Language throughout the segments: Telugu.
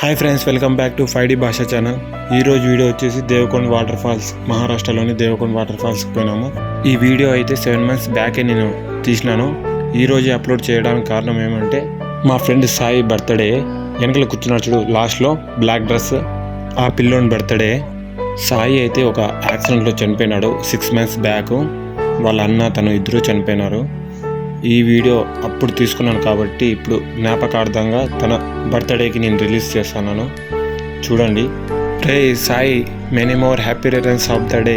Hi friends, welcome back to 5D భాషా ఛానల్. ఈరోజు వీడియో వచ్చేసి దేవకొండ వాటర్ ఫాల్స్, మహారాష్ట్రలోని దేవకొండ వాటర్ ఫాల్స్కి పోయినాము. ఈ వీడియో అయితే 7 months బ్యాకే నేను తీసినాను. ఈరోజు అప్లోడ్ చేయడానికి కారణం ఏమంటే మా ఫ్రెండ్ సాయి బర్త్డే. వెనకలు కూర్చున్నాడు చూడు లాస్ట్లో బ్లాక్ డ్రెస్, ఆ పిల్లోని బర్త్డే. సాయి అయితే ఒక యాక్సిడెంట్లో చనిపోయినాడు 6 months బ్యాక్. వాళ్ళ అన్న తను ఇద్దరు చనిపోయినారు. ఈ వీడియో అప్పుడు తీసుకున్నాను కాబట్టి ఇప్పుడు జ్ఞాపకార్థంగా తన బర్త్డేకి నేను రిలీజ్ చేస్తున్నాను, చూడండి. Ray Sai, many more happy returns of the day.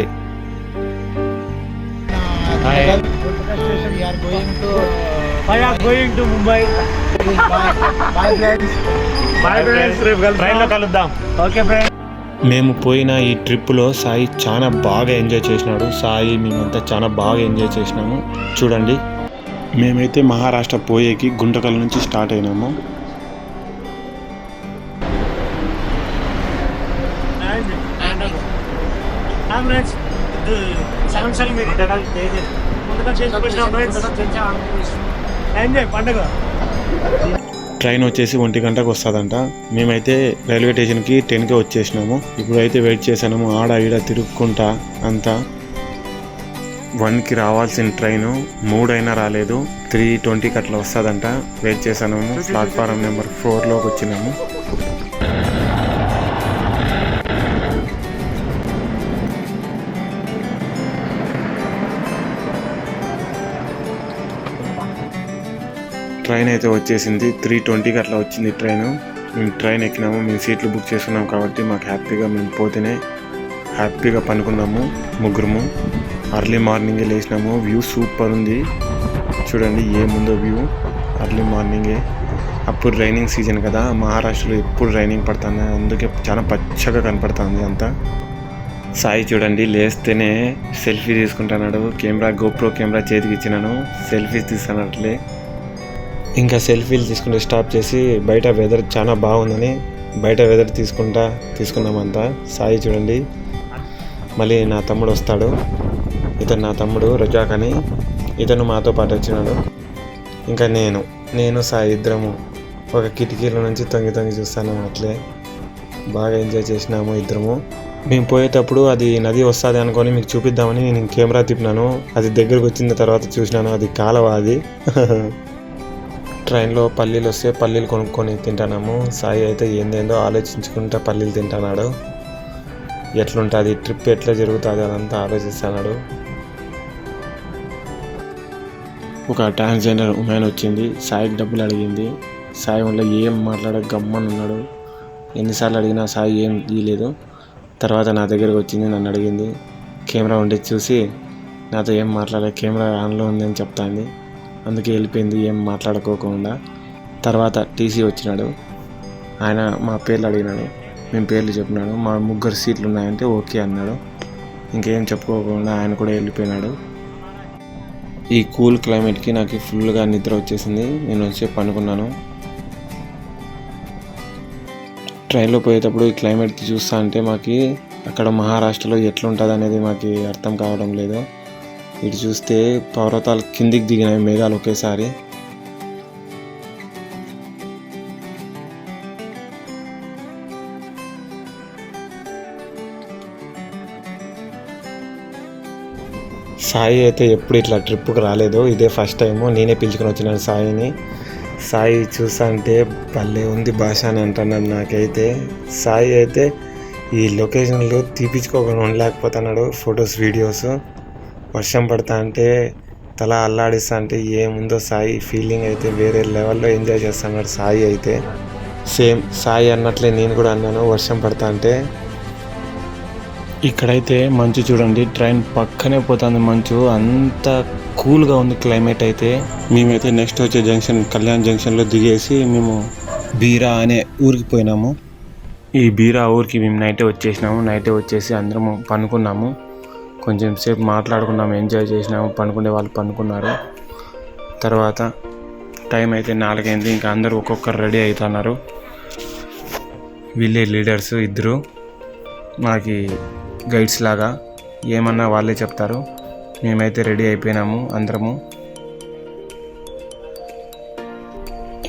మేము పోయిన ఈ ట్రిప్లో సాయి చాలా బాగా ఎంజాయ్ చేసినాడు. సాయి మేమంతా చాలా బాగా ఎంజాయ్ చేసినాము, చూడండి. మేమైతే మహారాష్ట్ర పోయేకి గుంటకల్ నుంచి స్టార్ట్ అయినాము. ట్రైన్ వచ్చేసి 1 గంటకు వస్తుందంట. మేమైతే రైల్వే స్టేషన్కి 10కే వచ్చేసినాము. ఇప్పుడైతే వెయిట్ చేసాము, ఆడ ఈడ తిరుక్కుంటా అంతా. 1కి రావాల్సిన ట్రైను 3 అయినా రాలేదు. 3:20కి అట్లా వస్తుందంట. వెయిట్ చేసాము. ప్లాట్ఫారం నెంబర్ 4లోకి వచ్చినాము. ట్రైన్ అయితే వచ్చేసింది. 3:20కి అట్లా వచ్చింది ట్రైను. మేము ట్రైన్ ఎక్కినాము. మేము సీట్లు బుక్ చేసుకున్నాము కాబట్టి మాకు హ్యాపీగా మేము పోతేనే హ్యాపీగా పనుకున్నాము ముగ్గురము. అర్లీ మార్నింగే లేచినాము. వ్యూ సూపర్ ఉంది, చూడండి ఏముందో వ్యూ. అర్లీ మార్నింగే, అప్పుడు రైనింగ్ సీజన్ కదా, మహారాష్ట్రలో ఎప్పుడు రైనింగ్ పడుతుంది, అందుకే చాలా పచ్చగా కనపడుతుంది అంతా. సాయి చూడండి లేస్తేనే సెల్ఫీ తీసుకుంటున్నాడు. గోప్రో కెమెరా చేతికి ఇచ్చినాను, సెల్ఫీస్ తీస్తున్నట్లే. ఇంకా సెల్ఫీలు తీసుకుంటే స్టాప్ చేసి బయట వెదర్ చాలా బాగుందని బయట వెదర్ తీసుకున్నామంతా. సాయి చూడండి. మళ్ళీ నా తమ్ముడు వస్తాడు. ఇతను నా తమ్ముడు రజాక్ అని, ఇతను మాతో పాటు వచ్చినాడు. ఇంకా నేను సాయి ఇద్దరము ఒక కిటికీల నుంచి తొంగి చూస్తాను. అట్లే బాగా ఎంజాయ్ చేసినాము ఇద్దరము. మేము పోయేటప్పుడు అది నది వస్తుంది అనుకొని మీకు చూపిద్దామని నేను కెమెరా తిప్పినాను. అది దగ్గరకు వచ్చిన తర్వాత చూసినాను, అది కాలవ అది. ట్రైన్లో పల్లీలు వస్తే పల్లీలు కొనుక్కొని తింటున్నాము. సాయి అయితే ఏందేందో ఆలోచించుకుంటా పల్లీలు తింటున్నాడు. ఎట్లుంటుంది ట్రిప్, ఎట్లా జరుగుతుంది అదంతా ఆలోచిస్తున్నాడు. ఒక ట్రాన్స్జెండర్ ఉమెన్ వచ్చింది, సాయికి డబ్బులు అడిగింది. సాయి వల్ల ఏం మాట్లాడక గమ్మని ఉన్నాడు. ఎన్నిసార్లు అడిగినా సాయి ఏం ఇవ్వలేదు. తర్వాత నా దగ్గరకు వచ్చింది, నన్ను అడిగింది. కెమెరా ఉండి చూసి నాతో ఏం మాట్లాడక కెమెరా ఆన్లో ఉందని చెప్తాంది. అందుకే వెళ్ళిపోయింది ఏం మాట్లాడుకోకుండా. తర్వాత టీసీ వచ్చినాడు. ఆయన మా పేర్లు అడిగినాడు, మేము పేర్లు చెప్పినాడు. మా 3 సీట్లు ఉన్నాయంటే ఓకే అన్నాడు. ఇంకేం చెప్పుకోకుండా ఆయన కూడా వెళ్ళిపోయినాడు. ఈ కూల్ క్లైమేట్కి నాకు ఫుల్గా నిద్ర వచ్చేసింది. నేను వచ్చి పనుకున్నాను. ట్రైన్లో పోయేటప్పుడు ఈ క్లైమేట్కి చూస్తా అంటే మాకు అక్కడ మహారాష్ట్రలో ఎట్లుంటుంది అనేది మాకు అర్థం కావడం లేదు. ఇటు చూస్తే పర్వతాలు కిందికి దిగినాయి మేఘాలు ఒకేసారి. సాయి అయితే ఎప్పుడు ఇట్లా ట్రిప్కి రాలేదు, ఇదే ఫస్ట్ టైము. నేనే పిలుచుకొని వచ్చినాను సాయిని. సాయి చూసా అంటే భలే ఉంది భాష అని అంటున్నాడు. నాకైతే సాయి అయితే ఈ లొకేషన్లో తీపించుకోకుండా ఉండలేకపోతున్నాడు. ఫొటోస్ వీడియోస్ వర్షం పడతా అంటే తల అల్లాడిస్తా అంటే ఏముందో సాయి ఫీలింగ్ అయితే వేరే లెవెల్లో ఎంజాయ్ చేస్తున్నాడు సాయి అయితే. సేమ్ సాయి అన్నట్లే నేను కూడా అన్నాను వర్షం పడతా అంటే. ఇక్కడైతే మంచు చూడండి, ట్రైన్ పక్కనే పోతుంది మంచు, అంత కూల్గా ఉంది క్లైమేట్ అయితే. మేమైతే నెక్స్ట్ వచ్చే జంక్షన్ కళ్యాణ్ జంక్షన్లో దిగేసి మేము బీరా అనే ఊరికి పోయినాము. ఈ బీరా ఊరికి మేము నైటే వచ్చేసి అందరము పనుకున్నాము. కొంచెం సేపు మాట్లాడుకున్నాము, ఎంజాయ్ చేసినాము. పనుకునే వాళ్ళు పనుకున్నారు. తర్వాత టైం అయితే 4 అయింది. ఇంకా అందరూ ఒక్కొక్కరు రెడీ అవుతున్నారు. విలేజ్ లీడర్స్ ఇద్దరు మాకి గైడ్స్ లాగా, ఏమన్నా వాళ్ళే చెప్తారు. మేమైతే రెడీ అయిపోయినాము అందరము.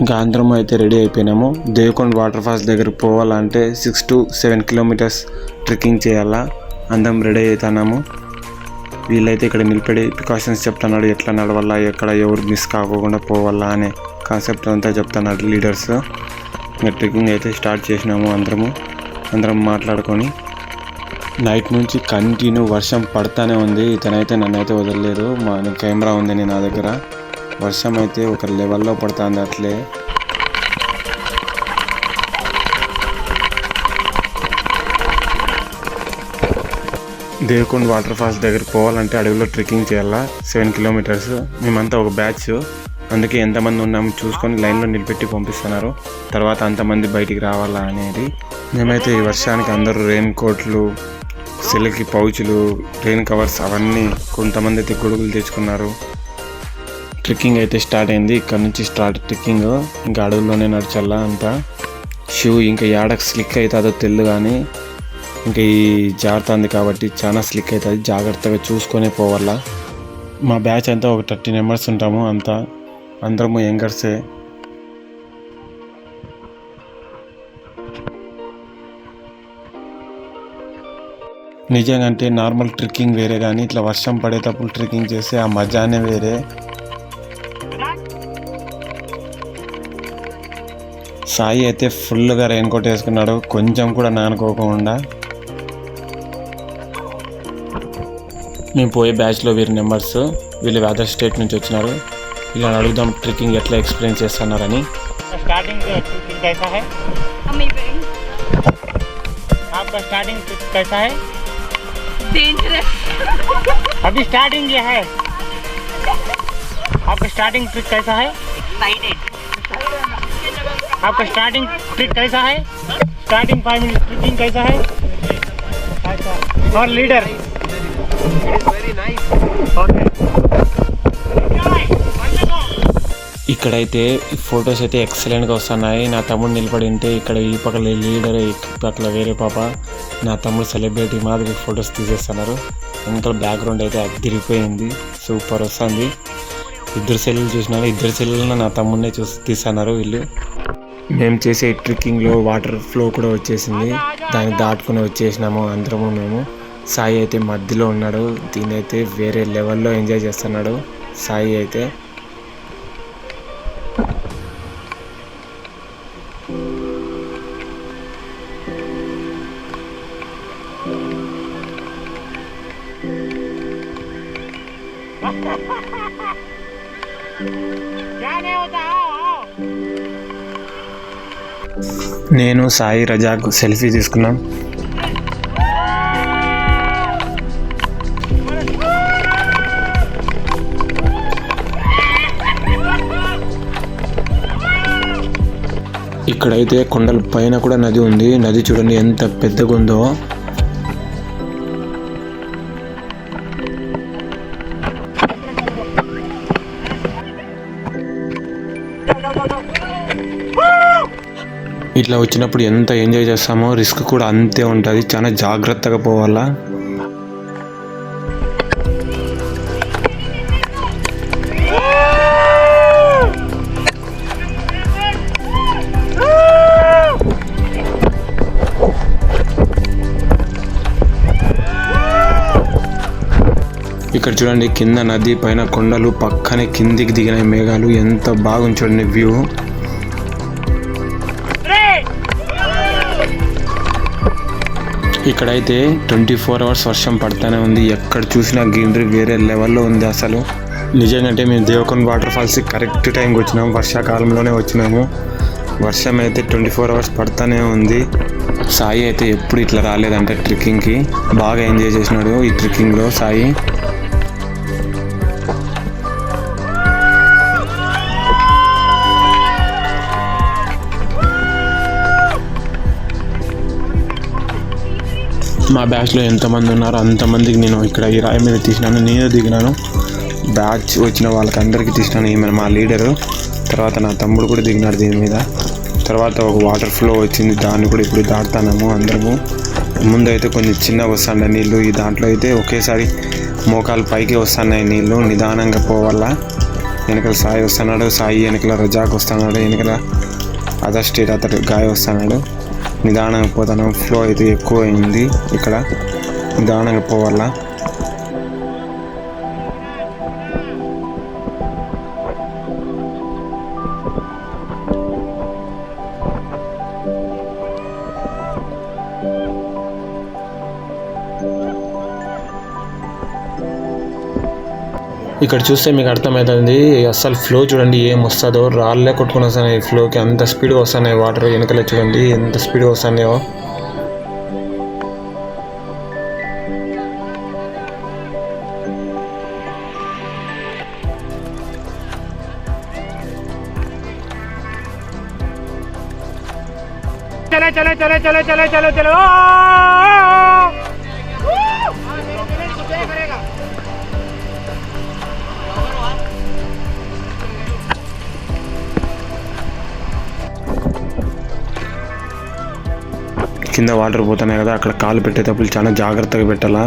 ఇంకా అందరం అయితే రెడీ అయిపోయినాము. దేవకొండ వాటర్ ఫాల్స్ దగ్గరకు పోవాలంటే 6 to 7 kilometers ట్రెక్కింగ్ చేయాలా. అందరం రెడీ అవుతున్నాము. వీళ్ళైతే ఇక్కడ నిలబడి ప్రికాషన్స్ చెప్తున్నాడు, ఎట్లా నడవాలా, ఎక్కడ ఎవరు మిస్ కాకోకుండా పోవాలా అనే కాన్సెప్ట్ అంతా చెప్తున్నాడు లీడర్స్. ఇంకా ట్రెక్కింగ్ అయితే స్టార్ట్ చేసినాము. అందరం మాట్లాడుకొని నైట్ నుంచి కంటిన్యూ వర్షం పడతానే ఉంది. ఇతనైతే నన్నైతే వదలలేదు. మా కెమెరా ఉంది నా దగ్గర. వర్షం అయితే ఒక లెవెల్లో పడుతుంది అట్లే. దేవకొండ వాటర్ ఫాల్స్ దగ్గరికి పోవాలంటే అడవిలో ట్రెక్కింగ్ చేయాలా 7 kilometers. మేమంతా ఒక బ్యాచ్, అందుకే ఎంతమంది ఉన్నాము చూసుకొని లైన్లో నిలబెట్టి పంపిస్తున్నారు. తర్వాత అంతమంది బయటికి రావాలా అనేది. మేమైతే ఈ వర్షానికి అందరూ రెయిన్ కోట్లు, సెల్కి పౌచులు, రెయిన్ కవర్స్ అవన్నీ, కొంతమంది అయితే గొడుగులు తెచ్చుకున్నారు. ట్రెక్కింగ్ అయితే స్టార్ట్ అయింది. ఇక్కడ నుంచి ట్రెక్కింగ్ ఇంకా అడవుల్లోనే నడిచల్లా అంతా. షూ ఇంకా ఏడకు స్లిక్ అవుతుందో తెల్లు, కానీ ఇంకా ఈ జారుతుంది కాబట్టి చాలా స్లిక్ అవుతుంది. జాగ్రత్తగా చూసుకొనే పోవాలా. మా బ్యాచ్ అంతా ఒక 30 members ఉంటాము. అందరము యంగర్సే. నిజంగా అంటే నార్మల్ ట్రెక్కింగ్ వేరే, కానీ ఇట్లా వర్షం పడేటప్పుడు ట్రెక్కింగ్ చేస్తే ఆ మజానే వేరే. సాయి అయితే ఫుల్గా రెయిన్ కోట్ వేసుకున్నాడు, కొంచెం కూడా నానుకోకుండా. మేము పోయే బ్యాచ్లో వీరి నెంబర్స్, వీళ్ళు అదర్ స్టేట్ నుంచి వచ్చినారు. ఇలా అడుగుదాం ట్రెక్కింగ్ ఎట్లా ఎక్స్ప్లెయిన్ చేస్తున్నారని. स्टार्टिंग ट्रिप कैसा है? अमेजिंग। आपका स्टार्टिंग ट्रिप कैसा है? डेंजरस। अभी स्टार्टिंग ये है। आपका स्टार्टिंग ट्रिप कैसा है? एक्साइटेड। आपका स्टार्टिंग ट्रिप कैसा है? स्टार्टिंग 5 minutes ट्रिपिंग कैसा है? अच्छा, और लीडर ఇక్కడైతే ఫొటోస్ అయితే ఎక్సలెంట్గా వస్తున్నాయి. నా తమ్ముడు నిలబడి ఉంటే ఇక్కడ ఈ పక్కల లీడర్, ఈ పక్కల వేరే పాప, నా తమ్ముడు సెలబ్రిటీ మాదిరి ఫొటోస్ తీసేస్తున్నారు. వెనకాల బ్యాక్గ్రౌండ్ అయితే అదిరిపోయింది, సూపర్ వస్తుంది. ఇద్దరు సెల్లులు చూసినారు, ఇద్దరు సెల్లులను నా తమ్ముడినే తీస్తున్నారు వీళ్ళు. మేము చేసే ట్రెక్కింగ్లో వాటర్ ఫ్లో కూడా వచ్చేసింది, దాన్ని దాటుకుని వచ్చేసినాము అందరము మేము. సాయి అయితే మధ్యలో ఉన్నాడు, దీని అయితే వేరే లెవెల్లో ఎంజాయ్ చేస్తున్నాడు సాయి అయితే. నేను సాయి రజాక్ సెల్ఫీ తీసుకున్నాం. ఇక్కడైతే కొండల పైన కూడా నది ఉంది. నది చూడండి ఎంత పెద్దగా ఉందో. ఇట్లా వచ్చినప్పుడు ఎంత ఎంజాయ్ చేస్తామో, రిస్క్ కూడా అంతే ఉంటుంది. చాలా జాగ్రత్తగా పోవాలా. ఇక్కడ చూడండి కింద నది, పైన కొండలు, పక్కనే కిందికి దిగిన మేఘాలు, ఎంత బాగుంది చూడండి వ్యూ. ఇక్కడైతే 24 hours వర్షం పడుతూనే ఉంది. ఎక్కడ చూసినా గ్రీనరీ వేరే లెవెల్లో ఉంది అసలు. నిజంగా మేము దేవకొండ వాటర్ ఫాల్స్ కరెక్ట్ టైంకి వచ్చినాము, వర్షాకాలంలోనే వచ్చినాము. వర్షం అయితే 24 hours పడుతూనే ఉంది. సాయి అయితే ఎప్పుడు ఇట్లా రాలేదంటే ట్రెక్కింగ్కి, బాగా ఎంజాయ్ చేసినాడు ఈ ట్రెక్కింగ్లో సాయి. మా బ్యాచ్లో ఎంతమంది ఉన్నారో అంతమందికి నేను ఇక్కడ ఈ రాయి మీద తీసినాను, నేను దిగినాను. బ్యాచ్ వచ్చిన వాళ్ళకి అందరికీ తీసినాను. ఈమె మా లీడరు. తర్వాత నా తమ్ముడు కూడా దిగినాడు దీని మీద. తర్వాత ఒక వాటర్ ఫ్లో వచ్చింది, దాన్ని కూడా ఇప్పుడు దాటుతున్నాము అందరము. ముందైతే కొంచెం చిన్నగా వస్తున్నాయి నీళ్ళు, ఈ దాంట్లో అయితే ఒకేసారి మోకాలు పైకి వస్తున్నాయి నీళ్ళు. నిదానంగా పోవాలా. వెనకాల సాయి వస్తున్నాడు, సాయి వెనకాల రజాక్ వస్తున్నాడు, వెనకాల అదర్ స్టేట్ అతడు గాయ వస్తున్నాడు. నిదానంగా పోతాను, ఫ్లో అయితే ఎక్కువ అయింది ఇక్కడ, నిదానంగా పోవాలా. ఇక్కడ చూస్తే మీకు అర్థమవుతుంది అస్సలు ఫ్లో చూడండి ఏం వస్తుందో, రాళ్ళే కొట్టుకుని వస్తున్నాయి ఫ్లోకి, అంత స్పీడ్గా వస్తున్నాయి వాటర్. వెనకలే చూడండి ఎంత స్పీడ్గా వస్తున్నాయో. चले चले चले चले चले चले चले కింద వాటర్ పోతున్నాయి కదా, అక్కడ కాలు పెట్టేటప్పుడు చాలా జాగ్రత్తగా పెట్టాలా.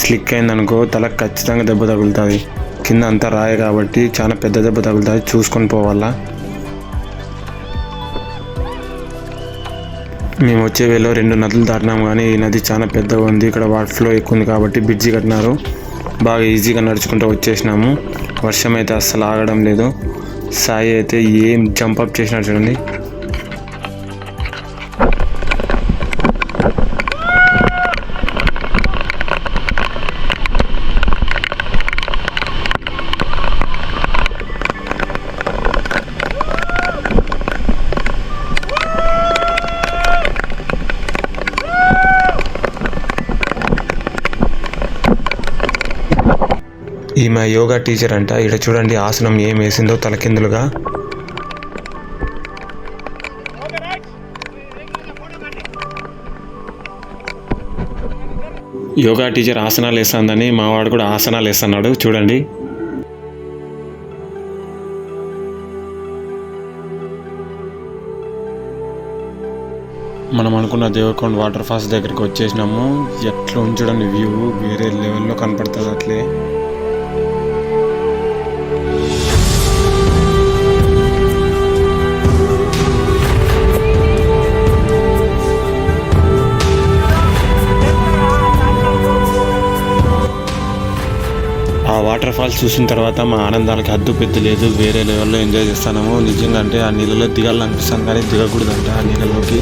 స్లిక్ అయిందనుకో తల ఖచ్చితంగా దెబ్బ తగులుతుంది. కింద అంతా రాయి కాబట్టి చాలా పెద్ద దెబ్బ తగులుతుంది, చూసుకొని పోవాలా. మేము వచ్చే వేలో 2 నదులు దాటినాము, కానీ ఈ నది చాలా పెద్దగా ఉంది. ఇక్కడ వాటర్ ఫ్లో ఎక్కువ ఉంది కాబట్టి బ్రిడ్జి కట్టినారు, బాగా ఈజీగా నడుచుకుంటూ వచ్చేసినాము. వర్షం అయితే అస్సలు ఆగడంలేదు. సాయి అయితే ఏం జంపప్ చేసినాడు చూడండి. ఈమె యోగా టీచర్ అంట. ఇక్కడ చూడండి ఆసనం ఏం వేసిందో తలకిందులుగా. యోగా టీచర్ ఆసనాలు వేస్తుందని మావాడు కూడా ఆసనాలు వేస్తున్నాడు చూడండి. మనం అనుకున్న దేవరకొండ వాటర్ ఫాల్స్ దగ్గరికి వచ్చేసినాము. ఎట్లా ఉంచడండి వ్యూ వేరే లెవెల్లో కనపడుతుంది అట్లే. ఆ వాటర్ ఫాల్స్ చూసిన తర్వాత మా ఆనందాలకి హద్దు పెద్ద లేదు, వేరే లెవెల్లో ఎంజాయ్ చేస్తున్నాము. నిజంగా అంటే ఆ నీళ్ళలో దిగాలనిపిస్తాను కానీ దిగకూడదంట, ఆ నీళ్ళలోకి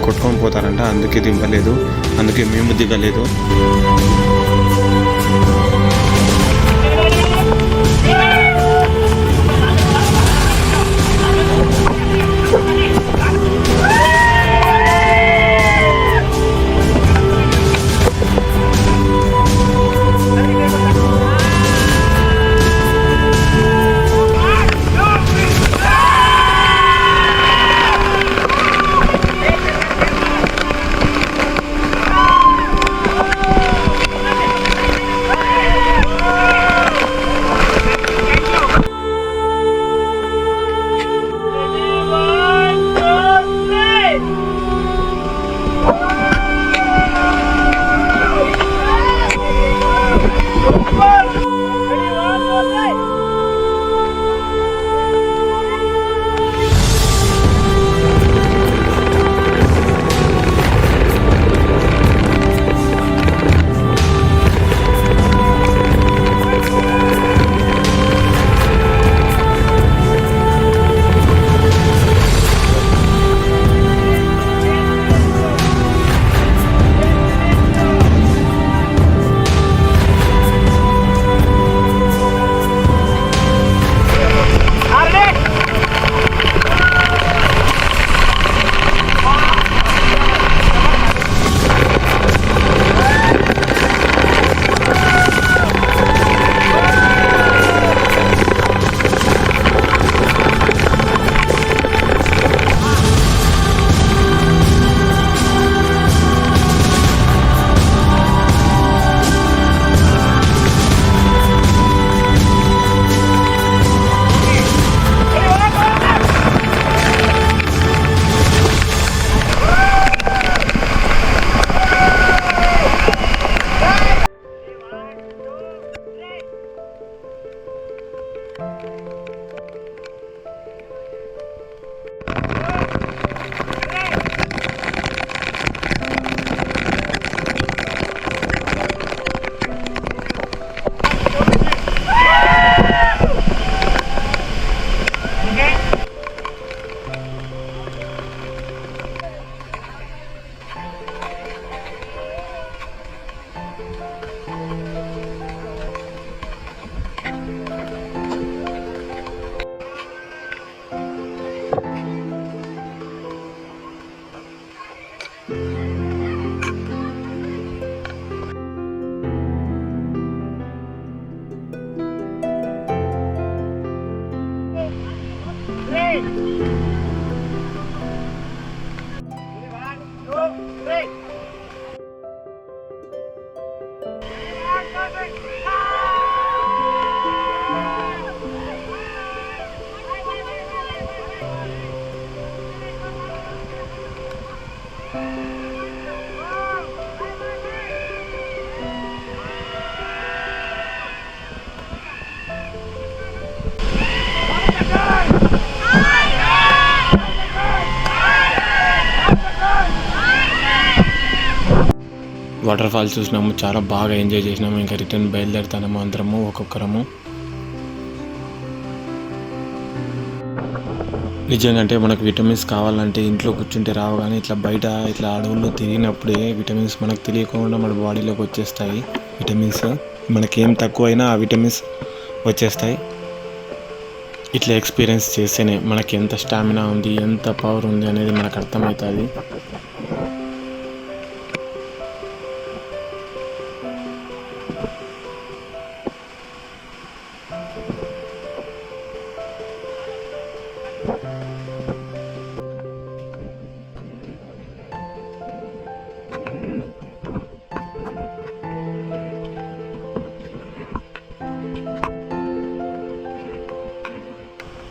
కొట్టుకొని పోతారంట, అందుకే దింపలేదు, అందుకే మేము దిగలేదు. వాటర్ ఫాల్స్ చూసినాము, చాలా బాగా ఎంజాయ్ చేసినాము. ఇంకా రిటర్న్ బయలుదేరుతాము అందరము ఒక్కొక్కరము. నిజంగా అంటే మనకు విటమిన్స్ కావాలంటే ఇంట్లో కూర్చుంటే రావు, కానీ ఇట్లా బయట ఇట్లా అడవుల్లో తిరిగినప్పుడే విటమిన్స్ మనకు తెలియకుండా మన బాడీలోకి వచ్చేస్తాయి. విటమిన్స్ మనకేం తక్కువైనా ఆ విటమిన్స్ వచ్చేస్తాయి. ఇట్లా ఎక్స్పీరియన్స్ చేస్తేనే మనకి ఎంత స్టామినా ఉంది, ఎంత పవర్ ఉంది అనేది మనకు అర్థమవుతుంది.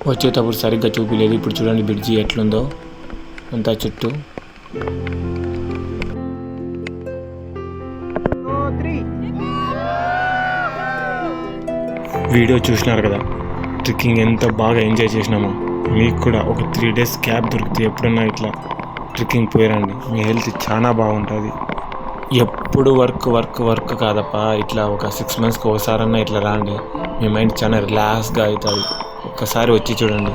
వచ్చేటప్పుడు సరిగ్గా చూపిలేదు. ఇప్పుడు చూడండి బ్రిడ్జి ఎట్లుందో అంతా చుట్టూ. వీడియో చూసినారు కదా, ట్రెక్కింగ్ ఎంత బాగా ఎంజాయ్ చేసినామో. మీకు కూడా ఒక 3 days క్యాబ్ దొరికితే ఎప్పుడన్నా ఇట్లా ట్రెక్కింగ్ పోయిరండి. మీ హెల్త్ చాలా బాగుంటుంది. ఎప్పుడు వర్క్ కాదప్పా, ఇట్లా ఒక 6 monthsకి ఒకసారన్నా ఇట్లా రాండి. మీ మైండ్ చాలా రిలాక్స్గా అవుతుంది. ఒక్కసారి వచ్చి చూడండి,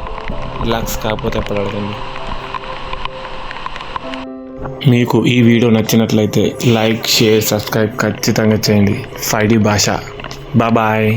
రిలాక్స్ కాకపోతే అప్పుడు అడగండి. మీకు ఈ వీడియో నచ్చినట్లయితే లైక్, షేర్, సబ్స్క్రైబ్ ఖచ్చితంగా చేయండి. 5D భాష. బాయ్.